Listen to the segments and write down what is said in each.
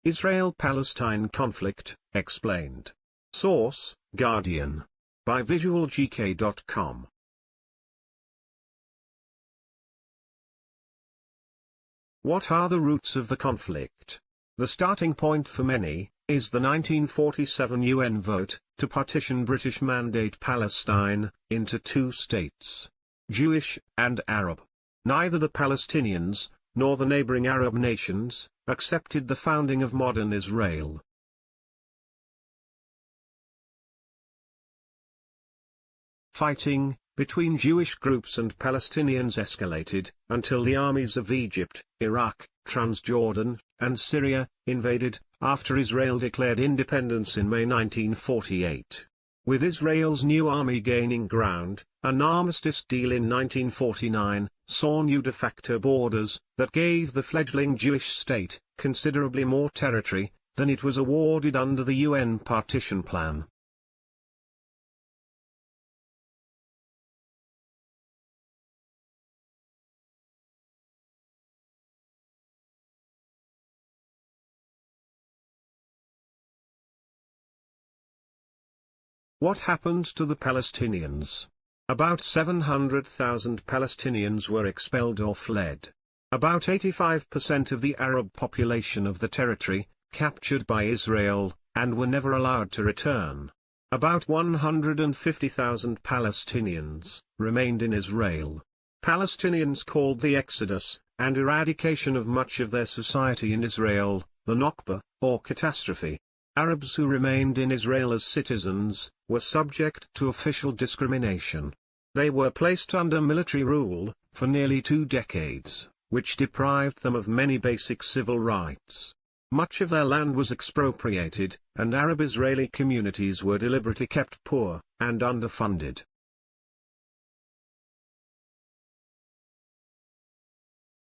Israel-Palestine conflict, explained. Source, Guardian. By visualgk.com. What are the roots of the conflict? The starting point for many is the 1947 UN vote to partition British Mandate Palestine into two states, Jewish and Arab. Neither the Palestinians nor the neighbouring Arab nations accepted the founding of modern Israel. Fighting between Jewish groups and Palestinians escalated until the armies of Egypt, Iraq, Transjordan, and Syria invaded after Israel declared independence in May 1948. With Israel's new army gaining ground, an armistice deal in 1949 saw new de facto borders that gave the fledgling Jewish state considerably more territory than it was awarded under the UN partition plan. What happened to the Palestinians? About 700,000 Palestinians were expelled or fled. About 85% of the Arab population of the territory, captured by Israel, and were never allowed to return. About 150,000 Palestinians remained in Israel. Palestinians called the exodus and eradication of much of their society in Israel the Nakba, or catastrophe. Arabs who remained in Israel as citizens were subject to official discrimination. They were placed under military rule for nearly 2 decades, which deprived them of many basic civil rights. Much of their land was expropriated, and Arab Israeli communities were deliberately kept poor and underfunded.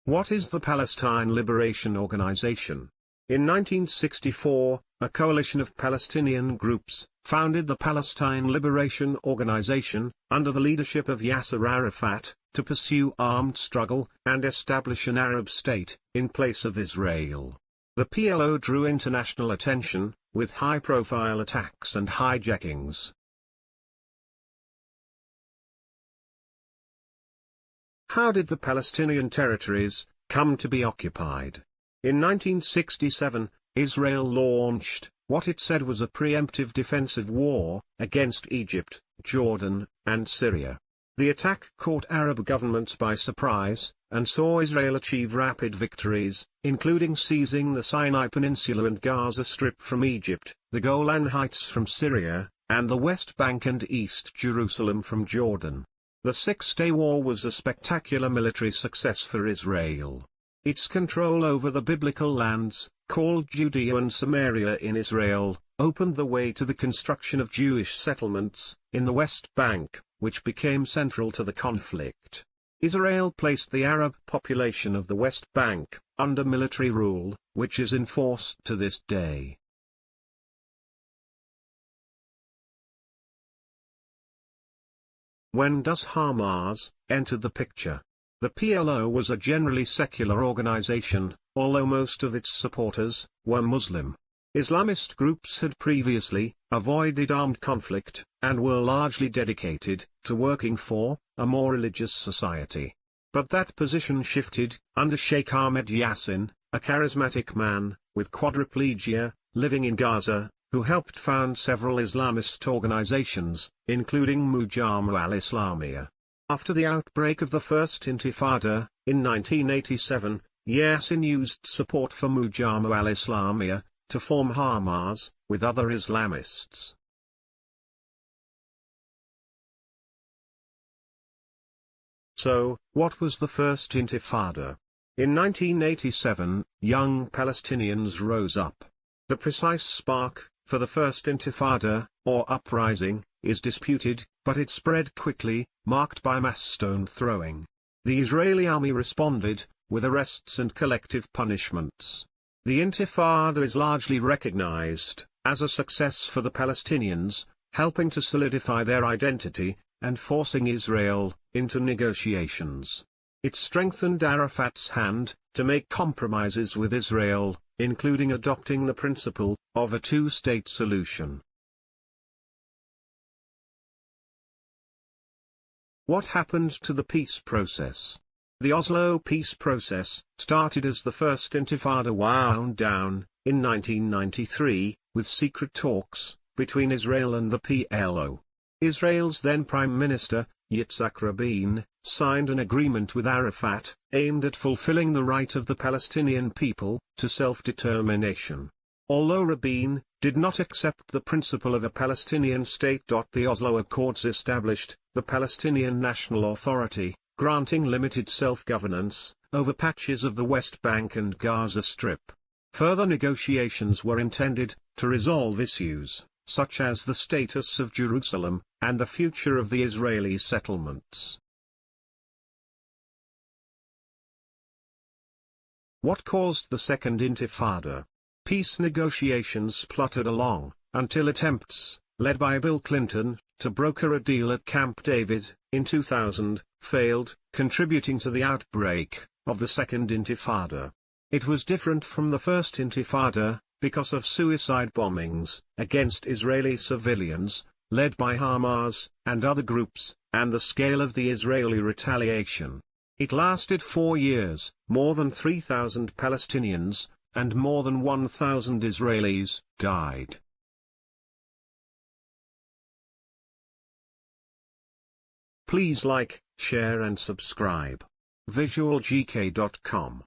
What is the Palestine Liberation Organization? In 1964, a coalition of Palestinian groups founded the Palestine Liberation Organization, under the leadership of Yasser Arafat, to pursue armed struggle and establish an Arab state in place of Israel. The PLO drew international attention with high-profile attacks and hijackings. How did the Palestinian territories come to be occupied? In 1967, Israel launched what it said was a preemptive defensive war against Egypt, Jordan, and Syria. The attack caught Arab governments by surprise, and saw Israel achieve rapid victories, including seizing the Sinai Peninsula and Gaza Strip from Egypt, the Golan Heights from Syria, and the West Bank and East Jerusalem from Jordan. The Six-Day War was a spectacular military success for Israel. Its control over the biblical lands, called Judea and Samaria in Israel, opened the way to the construction of Jewish settlements in the West Bank, which became central to the conflict. Israel placed the Arab population of the West Bank under military rule, which is enforced to this day. When does Hamas enter the picture? The PLO was a generally secular organization, although most of its supporters were Muslim. Islamist groups had previously avoided armed conflict, and were largely dedicated to working for a more religious society. But that position shifted under Sheikh Ahmed Yassin, a charismatic man with quadriplegia, living in Gaza, who helped found several Islamist organizations, including Mujahideen al-Islamiyah. After the outbreak of the First Intifada, in 1987, Yassin used support for Mujahideen al-Islamiyah to form Hamas with other Islamists. So, what was the First Intifada? In 1987, young Palestinians rose up. The precise spark for the First Intifada, or uprising, is disputed, but it spread quickly, marked by mass stone throwing. The Israeli army responded with arrests and collective punishments. The Intifada is largely recognized as a success for the Palestinians, helping to solidify their identity and forcing Israel into negotiations. It strengthened Arafat's hand to make compromises with Israel, including adopting the principle of a two-state solution. What happened to the peace process? The Oslo peace process started as the First Intifada wound down, in 1993, with secret talks between Israel and the PLO. Israel's then Prime Minister, Yitzhak Rabin, signed an agreement with Arafat, aimed at fulfilling the right of the Palestinian people to self-determination. Although Rabin did not accept the principle of a Palestinian state. The Oslo Accords established the Palestinian National Authority, granting limited self-governance over patches of the West Bank and Gaza Strip. Further negotiations were intended to resolve issues such as the status of Jerusalem and the future of the Israeli settlements. What caused the Second Intifada? Peace negotiations spluttered along, until attempts, led by Bill Clinton, to broker a deal at Camp David, in 2000, failed, contributing to the outbreak of the Second Intifada. It was different from the First Intifada, because of suicide bombings against Israeli civilians, led by Hamas and other groups, and the scale of the Israeli retaliation. It lasted 4 years, more than 3,000 Palestinians, and more than 1,000 Israelis, died. Please like, share and subscribe. visualgk.com